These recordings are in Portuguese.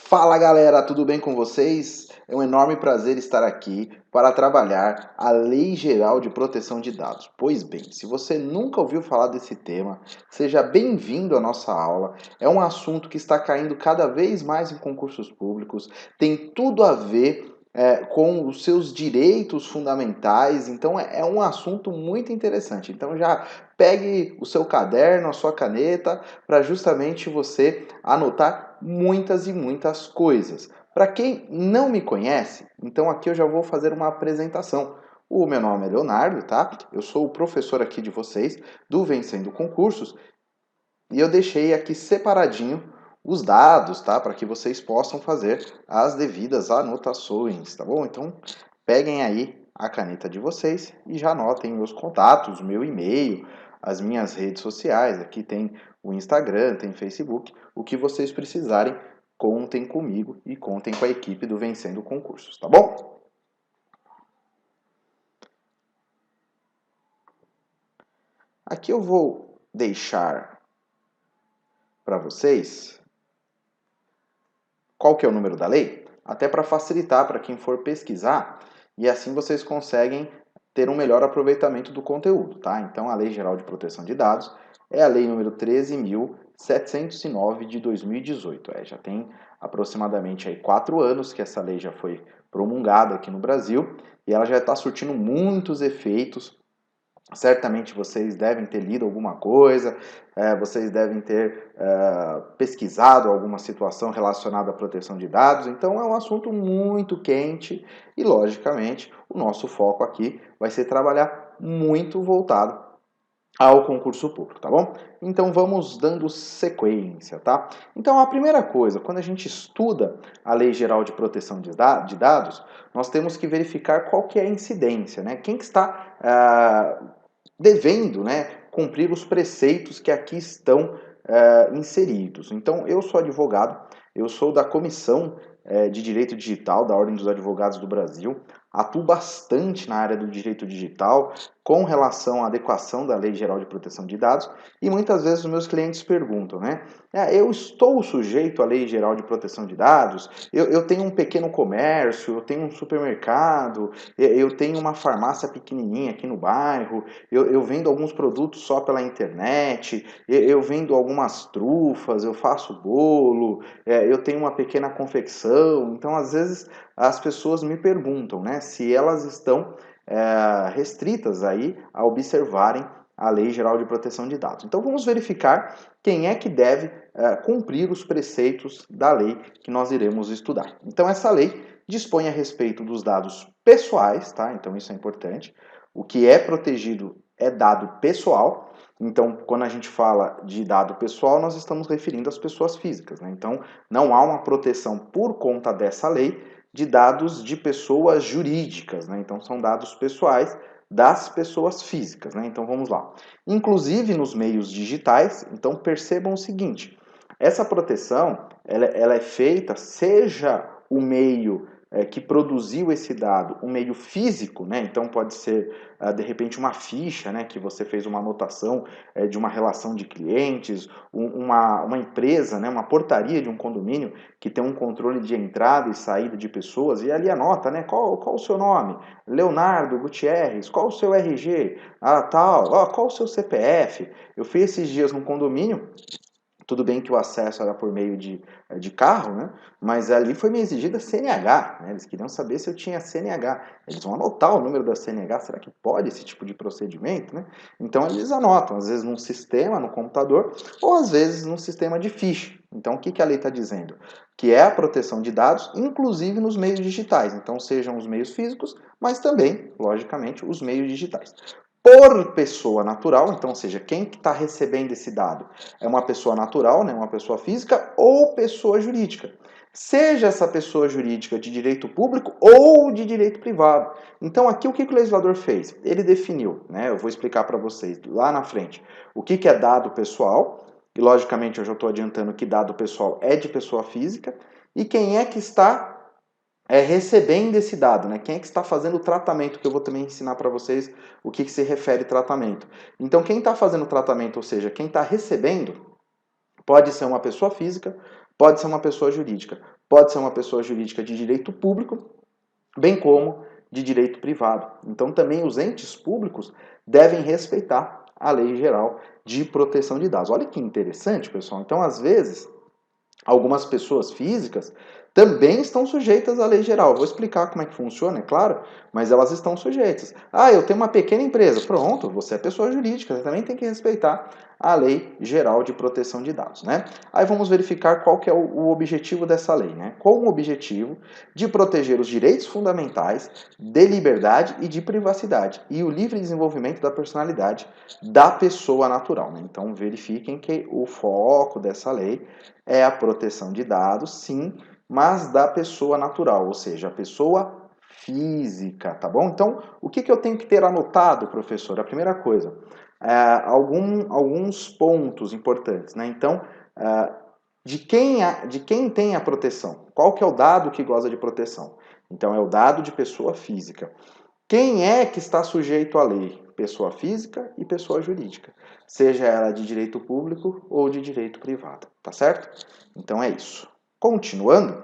Fala galera, tudo bem com vocês? É um enorme prazer estar aqui para trabalhar a Lei Geral de Proteção de Dados. Pois bem, se você nunca ouviu falar desse tema, seja bem-vindo à nossa aula. É um assunto que está caindo cada vez mais em concursos públicos, tem tudo a ver com os seus direitos fundamentais, então é um assunto muito interessante. Então já pegue o seu caderno, a sua caneta, para justamente você anotar muitas e muitas coisas. Para quem não me conhece, então aqui eu já vou fazer uma apresentação. O meu nome é Leonardo, tá? Eu sou o professor aqui de vocês do Vencendo Concursos e eu deixei aqui separadinho os dados, tá? Para que vocês possam fazer as devidas anotações, tá bom? Então peguem aí a caneta de vocês e já anotem meus contatos, meu e-mail, as minhas redes sociais. Aqui tem o Instagram, tem Facebook. O que vocês precisarem, contem comigo e contem com a equipe do Vencendo Concursos, tá bom? Aqui eu vou deixar para vocês qual que é o número da lei, até para facilitar para quem for pesquisar e assim vocês conseguem ter um melhor aproveitamento do conteúdo, tá? Então a Lei Geral de Proteção de Dados é a lei número 13.709 de 2018. Já tem aproximadamente aí 4 anos que essa lei já foi promulgada aqui no Brasil e ela já está surtindo muitos efeitos. Certamente vocês devem ter lido alguma coisa, vocês devem ter pesquisado alguma situação relacionada à proteção de dados, então é um assunto muito quente e, logicamente, o nosso foco aqui vai ser trabalhar muito voltado ao concurso público, tá bom? Então vamos dando sequência, tá? Então a primeira coisa, quando a gente estuda a Lei Geral de Proteção de Dados, nós temos que verificar qual que é a incidência, né? Quem que está devendo, né, cumprir os preceitos que aqui estão inseridos. Então, eu sou advogado, eu sou da Comissão de Direito Digital da Ordem dos Advogados do Brasil, atuo bastante na área do direito digital com relação à adequação da Lei Geral de Proteção de Dados e muitas vezes os meus clientes perguntam, né? Eu estou sujeito à Lei Geral de Proteção de Dados? Eu tenho um pequeno comércio, eu tenho um supermercado, eu tenho uma farmácia pequenininha aqui no bairro, eu vendo alguns produtos só pela internet, eu vendo algumas trufas, eu faço bolo, eu tenho uma pequena confecção. Então, às vezes, as pessoas me perguntam, né, se elas estão restritas aí a observarem a Lei Geral de Proteção de Dados. Então, vamos verificar quem é que deve cumprir os preceitos da lei que nós iremos estudar. Então, essa lei dispõe a respeito dos dados pessoais, tá? Então, isso é importante. O que é protegido é dado pessoal. Então, quando a gente fala de dado pessoal, nós estamos referindo às pessoas físicas, né? Então, não há uma proteção por conta dessa lei de dados de pessoas jurídicas, né? Então, são dados pessoais das pessoas físicas, né? Então, vamos lá. Inclusive nos meios digitais, então percebam o seguinte, essa proteção, ela é feita, seja o meio que produziu esse dado, um meio físico, né? Então pode ser de repente uma ficha, né? Que você fez uma anotação de uma relação de clientes, uma empresa, né? Uma portaria de um condomínio que tem um controle de entrada e saída de pessoas e ali anota, né? Qual o seu nome? Leonardo Gutierrez. Qual o seu RG? Tal. Qual o seu CPF? Eu fiz esses dias num condomínio. Tudo bem que o acesso era por meio de carro, né? Mas ali foi me exigida CNH, né? Eles queriam saber se eu tinha CNH. Eles vão anotar o número da CNH, será que pode esse tipo de procedimento, né? Então eles anotam, às vezes num sistema, no computador, ou às vezes num sistema de ficha. Então o que a lei está dizendo? Que é a proteção de dados, inclusive nos meios digitais. Então sejam os meios físicos, mas também, logicamente, os meios digitais por pessoa natural, então, ou seja, quem que está recebendo esse dado? É uma pessoa natural, né, uma pessoa física ou pessoa jurídica. Seja essa pessoa jurídica de direito público ou de direito privado. Então, aqui o que o legislador fez? Ele definiu, né, eu vou explicar para vocês lá na frente, o que é dado pessoal, e logicamente eu já estou adiantando que dado pessoal é de pessoa física, e quem é que está recebendo esse dado, né? Quem é que está fazendo o tratamento, que eu vou também ensinar para vocês o que se refere tratamento. Então, quem está fazendo o tratamento, ou seja, quem está recebendo, pode ser uma pessoa física, pode ser uma pessoa jurídica. pode ser uma pessoa jurídica de direito público, bem como de direito privado. Então, também os entes públicos devem respeitar a Lei Geral de Proteção de Dados. Olha que interessante, pessoal. Então, às vezes, algumas pessoas físicas também estão sujeitas à lei geral. Vou explicar como é que funciona, é claro, mas elas estão sujeitas. Ah, eu tenho uma pequena empresa. Pronto, você é pessoa jurídica, você também tem que respeitar a Lei Geral de Proteção de Dados, né? Aí vamos verificar qual que é o objetivo dessa lei, né? Com o objetivo de proteger os direitos fundamentais de liberdade e de privacidade e o livre desenvolvimento da personalidade da pessoa natural, né? Então verifiquem que o foco dessa lei é a proteção de dados, sim, mas da pessoa natural, ou seja, a pessoa física, tá bom? Então, o que eu tenho que ter anotado, professor? A primeira coisa, alguns pontos importantes, né? Então, de quem tem a proteção? Qual que é o dado que goza de proteção? Então, é o dado de pessoa física. Quem é que está sujeito à lei? Pessoa física e pessoa jurídica, seja ela de direito público ou de direito privado, tá certo? Então é isso. Continuando,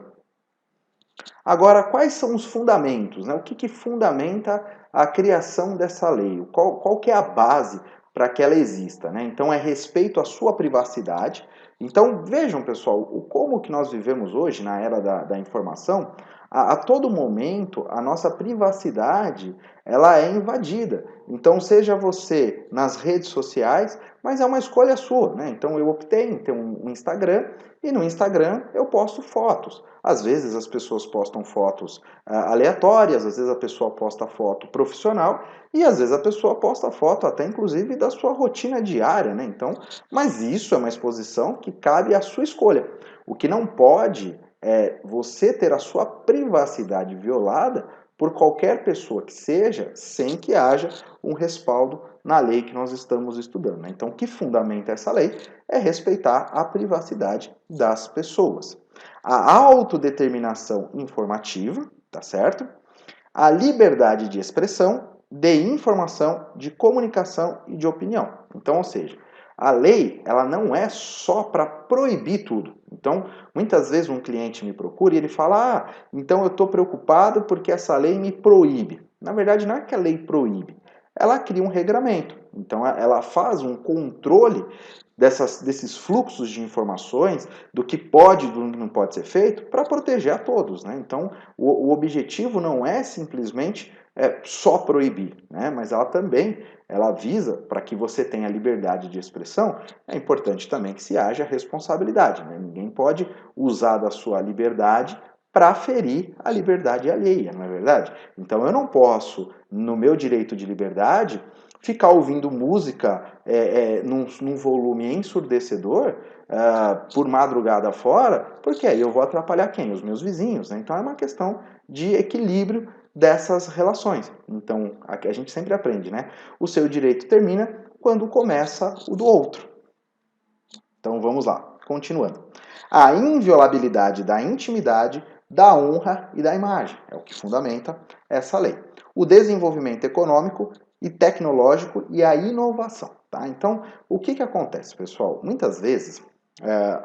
agora quais são os fundamentos, né? O que fundamenta a criação dessa lei? Qual que é a base para que ela exista, né? Então é respeito à sua privacidade. Então vejam, pessoal, como que nós vivemos hoje na era da informação, a todo momento a nossa privacidade ela é invadida. Então seja você nas redes sociais, mas é uma escolha sua, né? Então eu optei em ter um Instagram e no Instagram eu posto fotos. Às vezes as pessoas postam fotos aleatórias, às vezes a pessoa posta foto profissional e às vezes a pessoa posta foto até inclusive da sua rotina diária, né? Então, mas isso é uma exposição que cabe à sua escolha. O que não pode é você ter a sua privacidade violada por qualquer pessoa que seja, sem que haja um respaldo na lei que nós estamos estudando, né? Então, o que fundamenta essa lei é respeitar a privacidade das pessoas. A autodeterminação informativa, tá certo? A liberdade de expressão, de informação, de comunicação e de opinião. Então, ou seja, a lei ela não é só para proibir tudo. Então, muitas vezes um cliente me procura e ele fala: então eu estou preocupado porque essa lei me proíbe. Na verdade, não é que a lei proíbe, ela cria um regramento. Então, ela faz um controle desses fluxos de informações, do que pode e do que não pode ser feito, para proteger a todos, né? Então, o objetivo não é simplesmente só proibir, né? Mas ela visa, para que você tenha liberdade de expressão, é importante também que se haja responsabilidade, né? Ninguém pode usar da sua liberdade para ferir a liberdade alheia, não é verdade? Então, eu não posso, no meu direito de liberdade, ficar ouvindo música num volume ensurdecedor por madrugada fora, porque aí eu vou atrapalhar quem? Os meus vizinhos, né? Então é uma questão de equilíbrio dessas relações. Então, aqui a gente sempre aprende, né? O seu direito termina quando começa o do outro. Então vamos lá, continuando. A inviolabilidade da intimidade, da honra e da imagem é o que fundamenta essa lei. O desenvolvimento econômico e tecnológico e a inovação. Tá? Então, o que acontece, pessoal? Muitas vezes,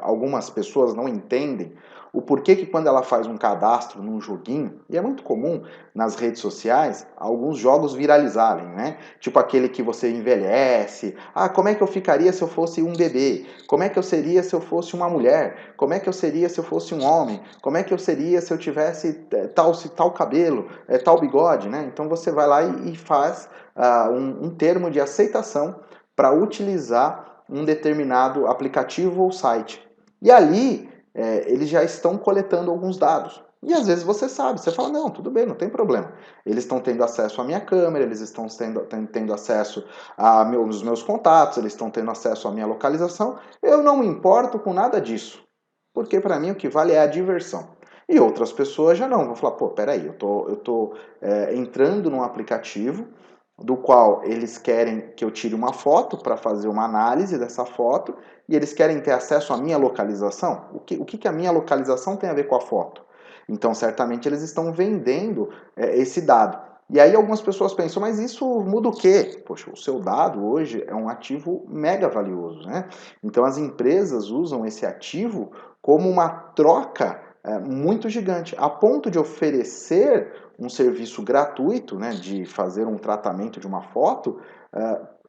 algumas pessoas não entendem o porquê que quando ela faz um cadastro num joguinho, e é muito comum nas redes sociais, alguns jogos viralizarem, né? Tipo aquele que você envelhece. Como é que eu ficaria se eu fosse um bebê? Como é que eu seria se eu fosse uma mulher? Como é que eu seria se eu fosse um homem? Como é que eu seria se eu tivesse tal cabelo, tal bigode, né? Então você vai lá e faz um termo de aceitação para utilizar um determinado aplicativo ou site. E ali eles já estão coletando alguns dados. E às vezes você sabe, você fala, não, tudo bem, não tem problema. Eles estão tendo acesso à minha câmera, eles estão tendo acesso aos meus contatos, eles estão tendo acesso à minha localização. Eu não me importo com nada disso, porque para mim o que vale é a diversão. E outras pessoas já não, vão falar, pô, peraí, eu tô entrando num aplicativo do qual eles querem que eu tire uma foto para fazer uma análise dessa foto e eles querem ter acesso à minha localização. O que a minha localização tem a ver com a foto? Então, certamente eles estão vendendo esse dado. E aí algumas pessoas pensam, mas isso muda o quê? Poxa, o seu dado hoje é um ativo mega valioso, né? Então as empresas usam esse ativo como uma troca muito gigante, a ponto de oferecer um serviço gratuito, né, de fazer um tratamento de uma foto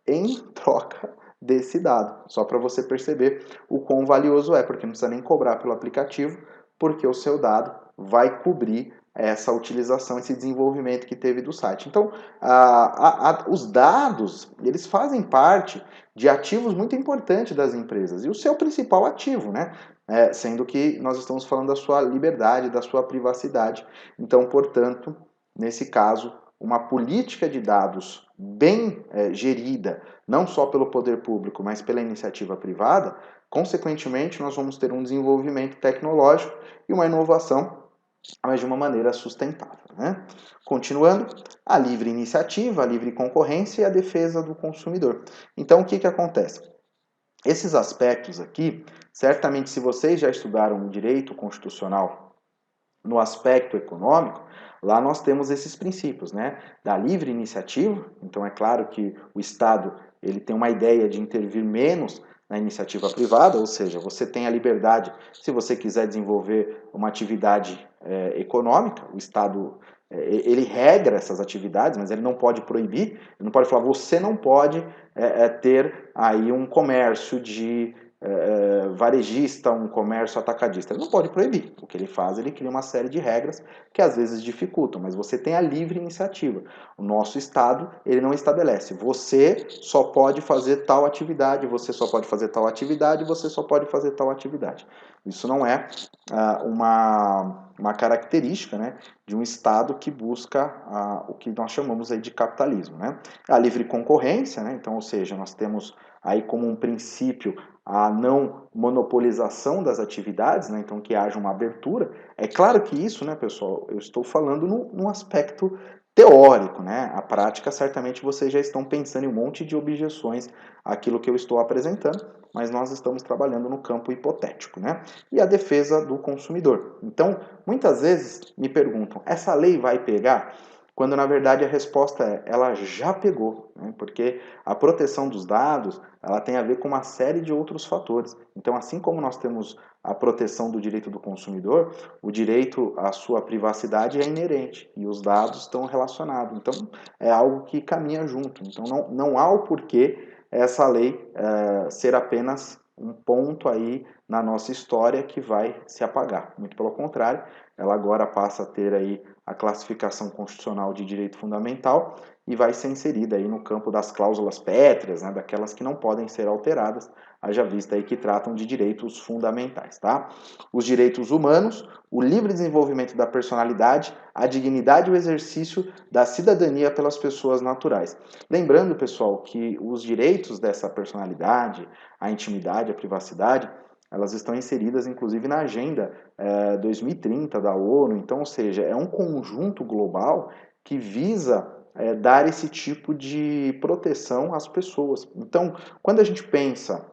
em troca desse dado. Só para você perceber o quão valioso é, porque não precisa nem cobrar pelo aplicativo, porque o seu dado vai cobrir essa utilização, esse desenvolvimento que teve do site. Então, os dados, eles fazem parte de ativos muito importantes das empresas. E o seu principal ativo, né? Sendo que nós estamos falando da sua liberdade, da sua privacidade. Então, portanto, nesse caso, uma política de dados bem gerida, não só pelo poder público, mas pela iniciativa privada, consequentemente, nós vamos ter um desenvolvimento tecnológico e uma inovação, mas de uma maneira sustentável, né? Continuando, a livre iniciativa, a livre concorrência e a defesa do consumidor. Então, o que acontece? Esses aspectos aqui, certamente, se vocês já estudaram direito constitucional no aspecto econômico, lá nós temos esses princípios, né? Da livre iniciativa. Então, é claro que o Estado ele tem uma ideia de intervir menos na iniciativa privada, ou seja, você tem a liberdade, se você quiser desenvolver uma atividade econômica, o Estado ele regra essas atividades, mas ele não pode proibir, ele não pode falar, você não pode ter aí um comércio de varejista, um comércio atacadista. Ele não pode proibir. O que ele faz, ele cria uma série de regras que às vezes dificultam, mas você tem a livre iniciativa. O nosso Estado, ele não estabelece. Você só pode fazer tal atividade, você só pode fazer tal atividade, você só pode fazer tal atividade. Isso não é uma característica, né, de um Estado que busca o que nós chamamos aí de capitalismo, né? A livre concorrência, né? Então, ou seja, nós temos aí como um princípio a não monopolização das atividades, né? Então que haja uma abertura. É claro que isso, né, pessoal, eu estou falando no aspecto teórico, né? A prática, certamente vocês já estão pensando em um monte de objeções àquilo que eu estou apresentando, mas nós estamos trabalhando no campo hipotético, né? E a defesa do consumidor. Então, muitas vezes me perguntam, essa lei vai pegar? Quando na verdade a resposta é, ela já pegou, né? Porque a proteção dos dados, ela tem a ver com uma série de outros fatores. Então, assim como nós temos a proteção do direito do consumidor, o direito à sua privacidade é inerente e os dados estão relacionados. Então, é algo que caminha junto. Então, não há o porquê essa lei ser apenas um ponto aí na nossa história que vai se apagar. Muito pelo contrário, ela agora passa a ter aí a classificação constitucional de direito fundamental e vai ser inserida aí no campo das cláusulas pétreas, né, daquelas que não podem ser alteradas, haja vista aí que tratam de direitos fundamentais, tá? Os direitos humanos, o livre desenvolvimento da personalidade, a dignidade e o exercício da cidadania pelas pessoas naturais. Lembrando, pessoal, que os direitos dessa personalidade, a intimidade, a privacidade, elas estão inseridas, inclusive, na Agenda 2030 da ONU. Então, ou seja, é um conjunto global que visa dar esse tipo de proteção às pessoas. Então, quando a gente pensa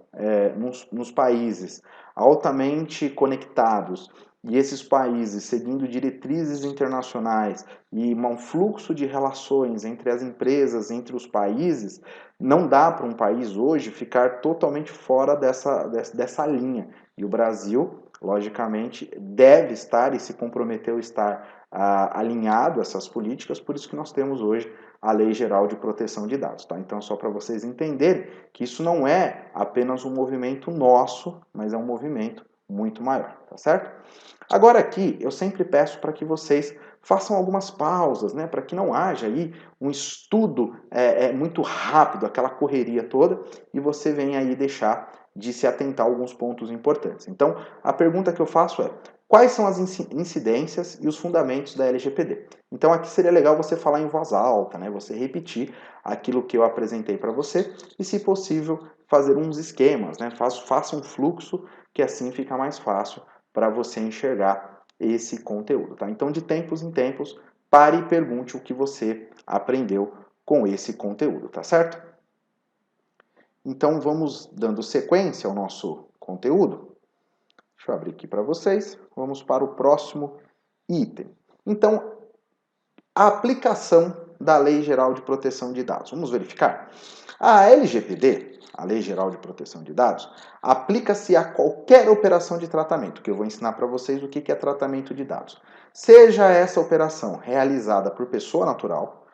nos países altamente conectados e esses países seguindo diretrizes internacionais e um fluxo de relações entre as empresas, entre os países, não dá para um país hoje ficar totalmente fora dessa linha. E o Brasil, logicamente, deve estar e se comprometeu a estar alinhado a essas políticas, por isso que nós temos hoje a Lei Geral de Proteção de Dados. Tá? Então, só para vocês entenderem que isso não é apenas um movimento nosso, mas é um movimento muito maior, tá certo? Agora aqui, eu sempre peço para que vocês façam algumas pausas, né, para que não haja aí um estudo muito rápido, aquela correria toda, e você venha aí deixar de se atentar a alguns pontos importantes. Então, a pergunta que eu faço é, quais são as incidências e os fundamentos da LGPD? Então, aqui seria legal você falar em voz alta, né, você repetir aquilo que eu apresentei para você e, se possível, fazer uns esquemas, né, faça um fluxo, que assim fica mais fácil para você enxergar esse conteúdo, tá? Então, de tempos em tempos, pare e pergunte o que você aprendeu com esse conteúdo, tá certo? Então, vamos dando sequência ao nosso conteúdo. Deixa eu abrir aqui para vocês. Vamos para o próximo item. Então, a aplicação da Lei Geral de Proteção de Dados. Vamos verificar? A LGPD, a Lei Geral de Proteção de Dados, aplica-se a qualquer operação de tratamento, que eu vou ensinar para vocês o que é tratamento de dados. Seja essa operação realizada por pessoa natural,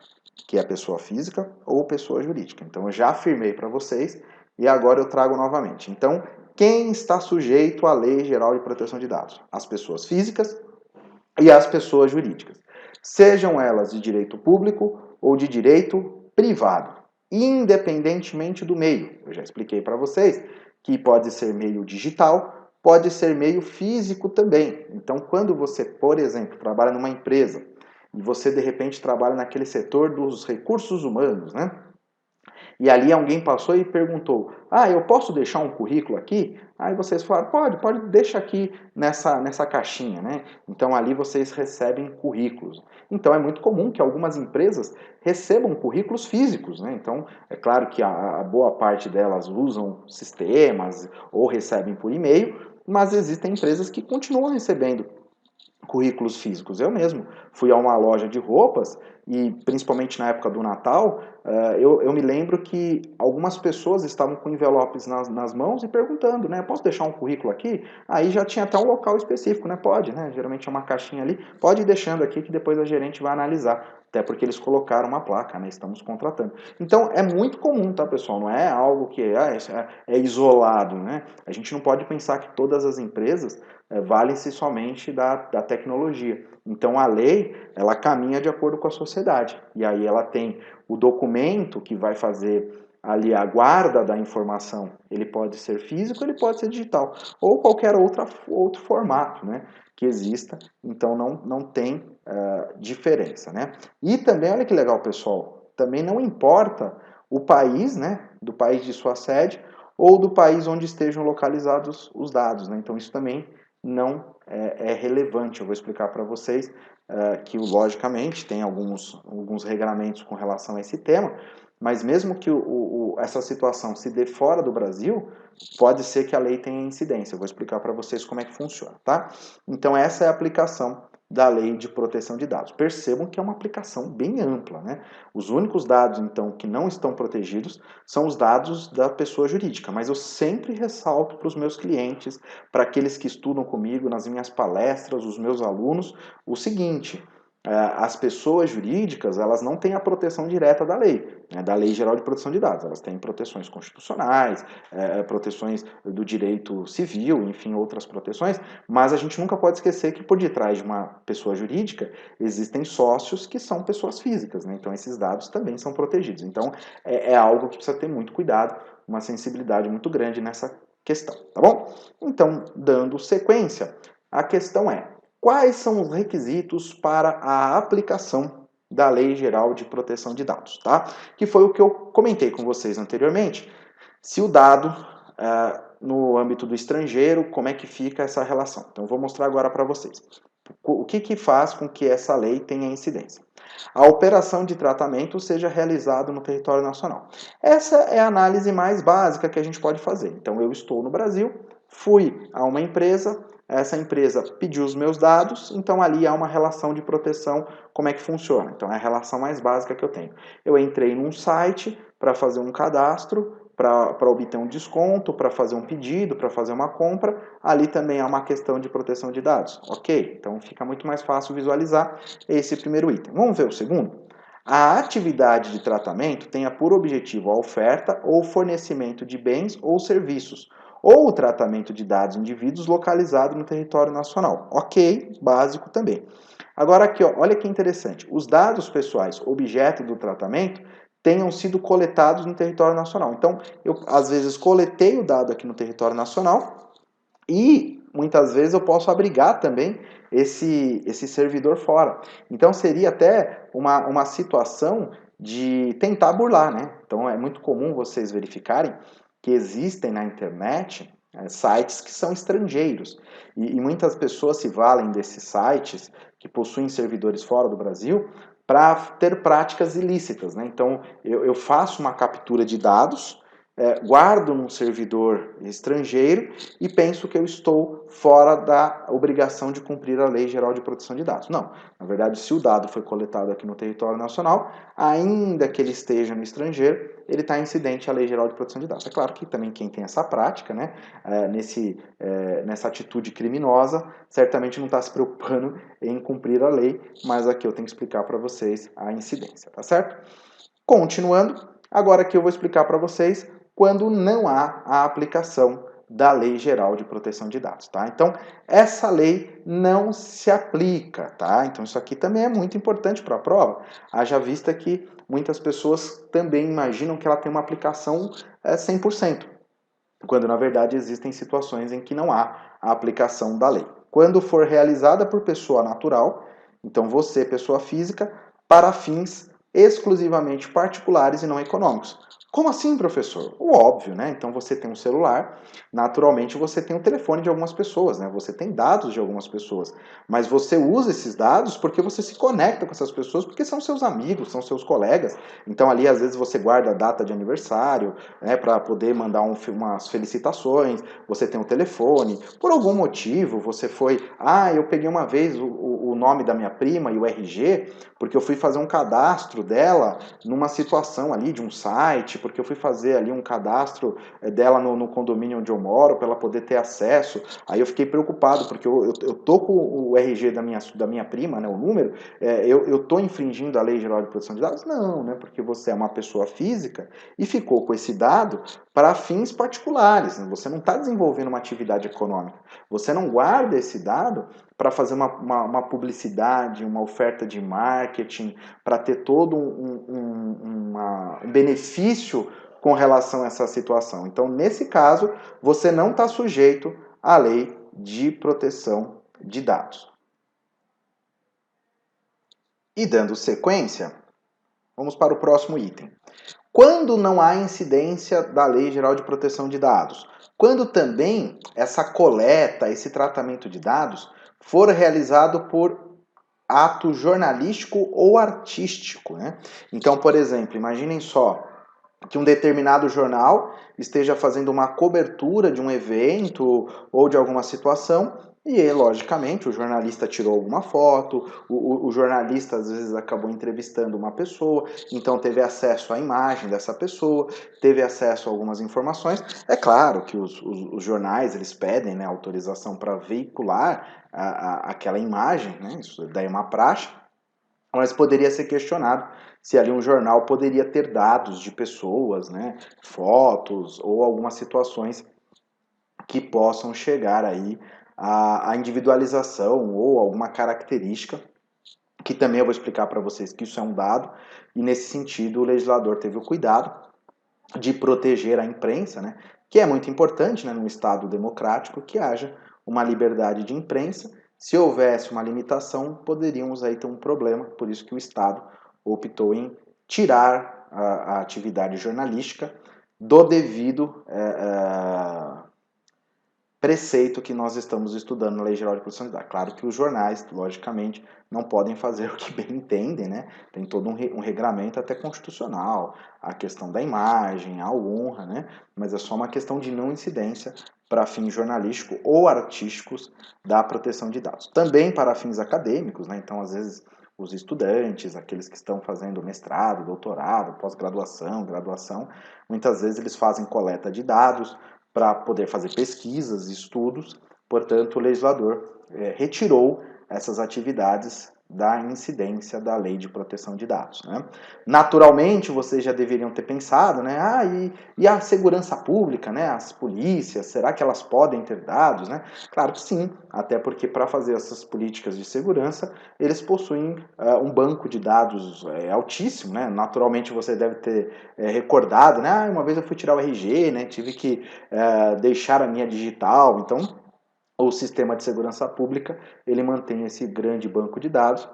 que é a pessoa física, ou pessoa jurídica. Então, eu já afirmei para vocês e agora eu trago novamente. Então, quem está sujeito à Lei Geral de Proteção de Dados? As pessoas físicas e as pessoas jurídicas. Sejam elas de direito público ou de direito privado, independentemente do meio. Eu já expliquei para vocês que pode ser meio digital, pode ser meio físico também. Então, quando você, por exemplo, trabalha numa empresa e você, de repente, trabalha naquele setor dos recursos humanos, né? E ali alguém passou e perguntou, eu posso deixar um currículo aqui? Aí vocês falaram, pode, deixa aqui nessa caixinha, né? Então ali vocês recebem currículos. Então é muito comum que algumas empresas recebam currículos físicos, né? Então é claro que a boa parte delas usam sistemas ou recebem por e-mail, mas existem empresas que continuam recebendo currículos físicos. Eu mesmo fui a uma loja de roupas e, principalmente na época do Natal, eu me lembro que algumas pessoas estavam com envelopes nas mãos e perguntando, né, posso deixar um currículo aqui? Aí já tinha até um local específico, né, pode, né, geralmente é uma caixinha ali, pode ir deixando aqui que depois a gerente vai analisar. Até porque eles colocaram uma placa, né? Estamos contratando. Então, é muito comum, tá, pessoal? Não é algo que é isolado, né? A gente não pode pensar que todas as empresas valem-se somente da tecnologia. Então, a lei, ela caminha de acordo com a sociedade. E aí ela tem o documento que vai fazer ali a guarda da informação. Ele pode ser físico, ele pode ser digital. Ou qualquer outro formato, né? Que exista. Então, não tem diferença, né? E também, olha que legal, pessoal, também não importa o país, né, do país de sua sede ou do país onde estejam localizados os dados, né? Então isso também não é relevante. Eu vou explicar para vocês que, logicamente, tem alguns regramentos com relação a esse tema, mas mesmo que essa situação se dê fora do Brasil, pode ser que a lei tenha incidência. Eu vou explicar para vocês como é que funciona, tá? Então essa é a aplicação da Lei de Proteção de Dados. Percebam que é uma aplicação bem ampla, né? Os únicos dados, então, que não estão protegidos são os dados da pessoa jurídica, mas eu sempre ressalto para os meus clientes, para aqueles que estudam comigo nas minhas palestras, os meus alunos, o seguinte: as pessoas jurídicas, elas não têm a proteção direta da lei, né, da Lei Geral de Proteção de Dados. Elas têm proteções constitucionais, proteções do direito civil, enfim, outras proteções, mas a gente nunca pode esquecer que por detrás de uma pessoa jurídica existem sócios que são pessoas físicas, né? Então esses dados também são protegidos. Então é algo que precisa ter muito cuidado, uma sensibilidade muito grande nessa questão, tá bom? Então, dando sequência, a questão é: quais são os requisitos para a aplicação da Lei Geral de Proteção de Dados, tá? Que foi o que eu comentei com vocês anteriormente. Se o dado, no âmbito do estrangeiro, como é que fica essa relação? Então, eu vou mostrar agora para vocês. O que faz com que essa lei tenha incidência? A operação de tratamento seja realizada no território nacional. Essa é a análise mais básica que a gente pode fazer. Então, eu estou no Brasil, fui a uma empresa, essa empresa pediu os meus dados, então ali há uma relação de proteção. Como é que funciona? Então é a relação mais básica que eu tenho. Eu entrei num site para fazer um cadastro, para obter um desconto, para fazer um pedido, para fazer uma compra. Ali também há uma questão de proteção de dados. Ok? Então fica muito mais fácil visualizar esse primeiro item. Vamos ver o segundo? A atividade de tratamento tenha por objetivo a oferta ou fornecimento de bens ou serviços, ou o tratamento de dados de indivíduos localizados no território nacional. Ok, básico também. Agora aqui, ó, olha que interessante. Os dados pessoais objeto do tratamento tenham sido coletados no território nacional. Então, eu às vezes coletei o dado aqui no território nacional e muitas vezes eu posso abrigar também esse servidor fora. Então, seria até uma situação de tentar burlar, né? Então, é muito comum vocês verificarem que existem na internet sites que são estrangeiros. E muitas pessoas se valem desses sites que possuem servidores fora do Brasil para ter práticas ilícitas, né? Então, eu faço uma captura de dados guardo num servidor estrangeiro e penso que eu estou fora da obrigação de cumprir a Lei Geral de Proteção de Dados. Não, na verdade, se o dado foi coletado aqui no território nacional, ainda que ele esteja no estrangeiro, ele está incidente à Lei Geral de Proteção de Dados. É claro que também quem tem essa prática, né, nessa atitude criminosa, certamente não está se preocupando em cumprir a lei, mas aqui eu tenho que explicar para vocês a incidência, tá certo? Continuando, agora aqui eu vou explicar para vocês quando não há a aplicação da Lei Geral de Proteção de Dados, tá? Então, essa lei não se aplica, tá? Então, isso aqui também é muito importante para a prova, haja vista que muitas pessoas também imaginam que ela tem uma aplicação 100%, quando na verdade existem situações em que não há a aplicação da lei. Quando for realizada por pessoa natural, então você, pessoa física, para fins exclusivamente particulares e não econômicos. Como assim, professor? O óbvio, né? Então você tem um celular, naturalmente você tem o telefone de algumas pessoas, né? Você tem dados de algumas pessoas, mas você usa esses dados porque você se conecta com essas pessoas, porque são seus amigos, são seus colegas. Então ali às vezes você guarda a data de aniversário, né, para poder mandar umas felicitações, você tem o telefone, por algum motivo você foi, eu peguei uma vez o nome da minha prima e o RG, porque eu fui fazer um cadastro dela numa situação ali de um site, porque eu fui fazer ali um cadastro dela no condomínio onde eu moro, para ela poder ter acesso. Aí eu fiquei preocupado, porque eu tô com o RG da minha prima, né, o número, eu tô infringindo a Lei Geral de Proteção de Dados? Não, né, porque você é uma pessoa física e ficou com esse dado para fins particulares. Né? Você não está desenvolvendo uma atividade econômica. Você não guarda esse dado para fazer uma publicidade, uma oferta de marketing, para ter todo um benefício com relação a essa situação. Então, nesse caso, você não está sujeito à lei de proteção de dados. E dando sequência, vamos para o próximo item. Quando não há incidência da Lei Geral de Proteção de Dados? Quando também essa coleta, esse tratamento de dados for realizado por ato jornalístico ou artístico, né? Então, por exemplo, imaginem só que um determinado jornal esteja fazendo uma cobertura de um evento ou de alguma situação e, logicamente, o jornalista tirou alguma foto, o jornalista às vezes acabou entrevistando uma pessoa, então teve acesso à imagem dessa pessoa, teve acesso a algumas informações. É claro que os jornais eles pedem, né, autorização para veicular aquela imagem, né, isso daí é uma praxe, mas poderia ser questionado se ali um jornal poderia ter dados de pessoas, né, fotos ou algumas situações que possam chegar aí à individualização ou alguma característica, que também eu vou explicar para vocês que isso é um dado, e nesse sentido o legislador teve o cuidado de proteger a imprensa, né, que é muito importante, né, num Estado democrático, que haja uma liberdade de imprensa. Se houvesse uma limitação, poderíamos aí ter um problema, por isso que o Estado optou em tirar a atividade jornalística do devido preceito que nós estamos estudando na Lei Geral de Proteção de Dados. Claro que os jornais, logicamente, não podem fazer o que bem entendem, né? Tem todo um regramento até constitucional, a questão da imagem, a honra, né? Mas é só uma questão de não incidência para fins jornalísticos ou artísticos da proteção de dados. Também para fins acadêmicos, né? Então, às vezes, os estudantes, aqueles que estão fazendo mestrado, doutorado, pós-graduação, graduação, muitas vezes eles fazem coleta de dados para poder fazer pesquisas, estudos, portanto, o legislador retirou essas atividades da incidência da Lei de Proteção de Dados. Né? Naturalmente, vocês já deveriam ter pensado, né? E a segurança pública, né? As polícias, será que elas podem ter dados? Né? Claro que sim, até porque para fazer essas políticas de segurança, eles possuem um banco de dados altíssimo, né? Naturalmente, você deve ter recordado, né? Uma vez eu fui tirar o RG, né? Tive que deixar a minha digital, então o sistema de segurança pública ele mantém esse grande banco de dados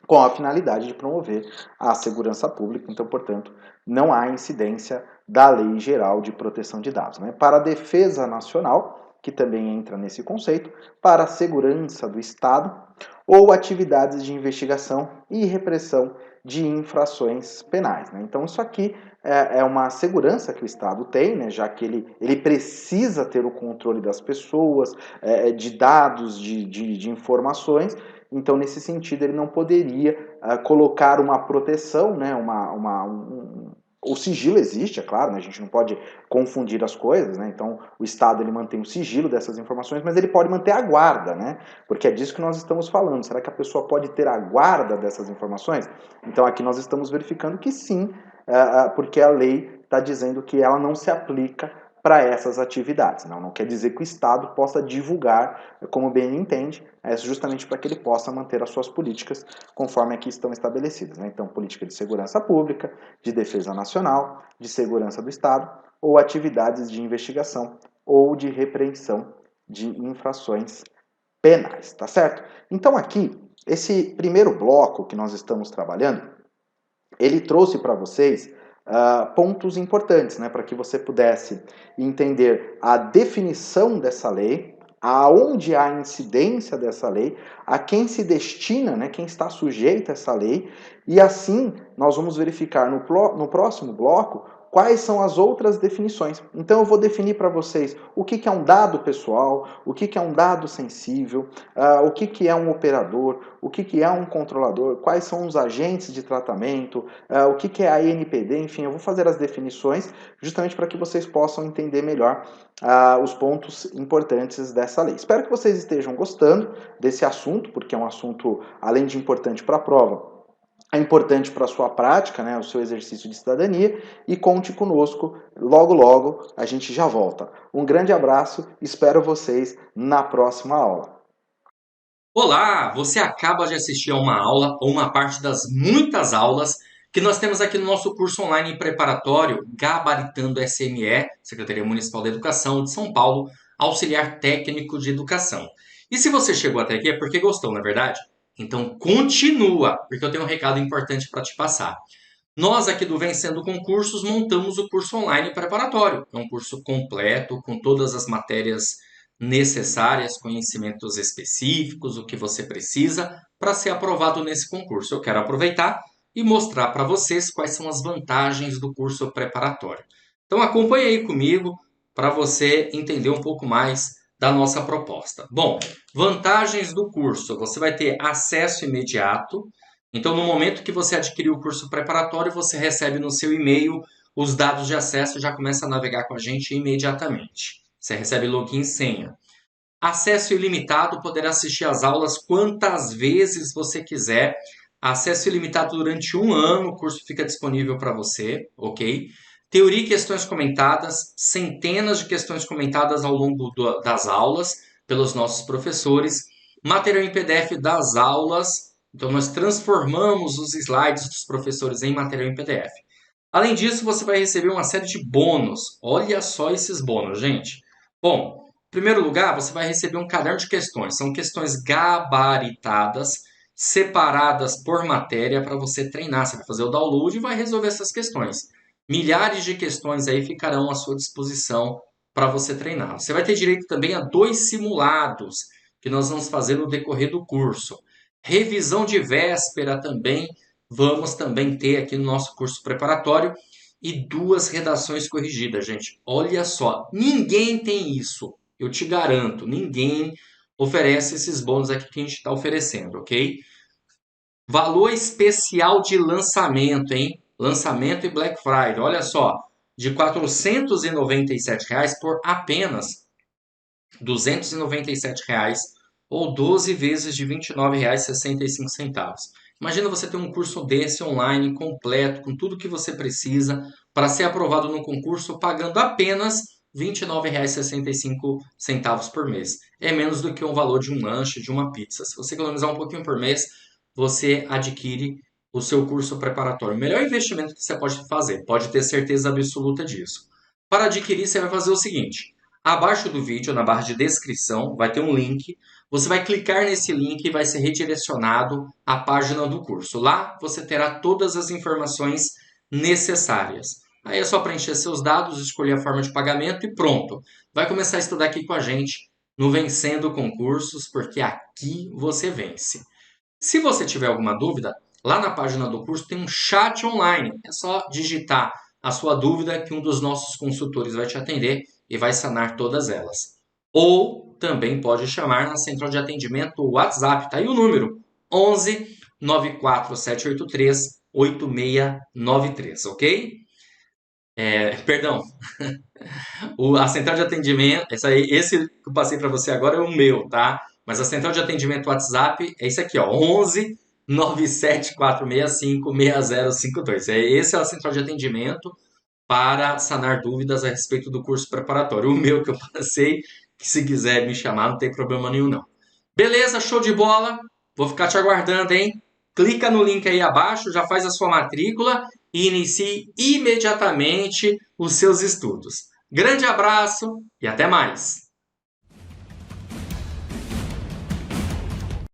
com a finalidade de promover a segurança pública, então, portanto, não há incidência da Lei Geral de Proteção de Dados. Né? Para a defesa nacional, que também entra nesse conceito, para a segurança do Estado ou atividades de investigação e repressão de infrações penais, né? Então isso aqui é uma segurança que o Estado tem, né? Já que ele precisa ter o controle das pessoas, de dados, de informações. Então, nesse sentido, ele não poderia colocar uma proteção, né? O sigilo existe, é claro, né? A gente não pode confundir as coisas, né? Então, o Estado ele mantém o sigilo dessas informações, mas ele pode manter a guarda, né? Porque é disso que nós estamos falando. Será que a pessoa pode ter a guarda dessas informações? Então, aqui nós estamos verificando que sim, porque a lei está dizendo que ela não se aplica para essas atividades. Não quer dizer que o Estado possa divulgar como bem ele entende, é justamente para que ele possa manter as suas políticas conforme aqui estão estabelecidas, né? Então, política de segurança pública, de defesa nacional, de segurança do Estado, ou atividades de investigação ou de repreensão de infrações penais, tá certo? Então, aqui, esse primeiro bloco que nós estamos trabalhando, ele trouxe para vocês pontos importantes, né, para que você pudesse entender a definição dessa lei, aonde há incidência dessa lei, a quem se destina, né, quem está sujeito a essa lei, e assim nós vamos verificar no próximo bloco quais são as outras definições. Então eu vou definir para vocês o que é um dado pessoal, o que é um dado sensível, o que é um operador, o que é um controlador, quais são os agentes de tratamento, o que é a NPD, enfim, eu vou fazer as definições justamente para que vocês possam entender melhor os pontos importantes dessa lei. Espero que vocês estejam gostando desse assunto, porque é um assunto, além de importante para a prova, é importante para a sua prática, né, o seu exercício de cidadania, e conte conosco, logo logo a gente já volta. Um grande abraço, espero vocês na próxima aula. Olá, você acaba de assistir a uma aula ou uma parte das muitas aulas que nós temos aqui no nosso curso online preparatório Gabaritando SME, Secretaria Municipal da Educação de São Paulo, auxiliar técnico de educação. E se você chegou até aqui é porque gostou, não é verdade? Então continua, porque eu tenho um recado importante para te passar. Nós aqui do Vencendo Concursos montamos o curso online preparatório. É um curso completo, com todas as matérias necessárias, conhecimentos específicos, o que você precisa para ser aprovado nesse concurso. Eu quero aproveitar e mostrar para vocês quais são as vantagens do curso preparatório. Então acompanhe aí comigo para você entender um pouco mais da nossa proposta. Bom, vantagens do curso: você vai ter acesso imediato. Então, no momento que você adquirir o curso preparatório, você recebe no seu e-mail os dados de acesso e já começa a navegar com a gente imediatamente. Você recebe login e senha. Acesso ilimitado, poderá assistir às aulas quantas vezes você quiser. Acesso ilimitado durante um ano, o curso fica disponível para você, ok? Teoria e questões comentadas, centenas de questões comentadas ao longo das aulas pelos nossos professores. Material em PDF das aulas, então nós transformamos os slides dos professores em material em PDF. Além disso, você vai receber uma série de bônus. Olha só esses bônus, gente. Bom, em primeiro lugar, você vai receber um caderno de questões. São questões gabaritadas, separadas por matéria para você treinar. Você vai fazer o download e vai resolver essas questões. Milhares de questões aí ficarão à sua disposição para você treinar. Você vai ter direito também a 2 simulados que nós vamos fazer no decorrer do curso. Revisão de véspera também vamos também ter aqui no nosso curso preparatório e 2 redações corrigidas, gente. Olha só, ninguém tem isso. Eu te garanto, ninguém oferece esses bônus aqui que a gente está oferecendo, ok? Valor especial de lançamento, hein? Lançamento e Black Friday. Olha só, de R$ 497 por apenas R$ 297 ou 12 vezes de R$ 29,65. Imagina você ter um curso desse online completo, com tudo que você precisa para ser aprovado no concurso, pagando apenas R$ 29,65 por mês. É menos do que o valor de um lanche, de uma pizza. Se você economizar um pouquinho por mês, você adquire o seu curso preparatório. O melhor investimento que você pode fazer, pode ter certeza absoluta disso. Para adquirir, você vai fazer o seguinte: abaixo do vídeo, na barra de descrição, vai ter um link. Você vai clicar nesse link e vai ser redirecionado à página do curso. Lá você terá todas as informações necessárias. Aí é só preencher seus dados, escolher a forma de pagamento e pronto. Vai começar a estudar aqui com a gente no Vencendo Concursos, porque aqui você vence. Se você tiver alguma dúvida, lá na página do curso tem um chat online. É só digitar a sua dúvida que um dos nossos consultores vai te atender e vai sanar todas elas. Ou também pode chamar na central de atendimento WhatsApp, tá aí o número 11 94783 8693, ok? Perdão, a central de atendimento, esse que eu passei para você agora é o meu, tá? Mas a central de atendimento WhatsApp é isso aqui, ó, 11 97465 6052. Esse é a central de atendimento para sanar dúvidas a respeito do curso preparatório. O meu que eu passei, que se quiser me chamar, não tem problema nenhum não. Beleza, show de bola. Vou ficar te aguardando, hein? Clica no link aí abaixo, já faz a sua matrícula e inicie imediatamente os seus estudos. Grande abraço e até mais!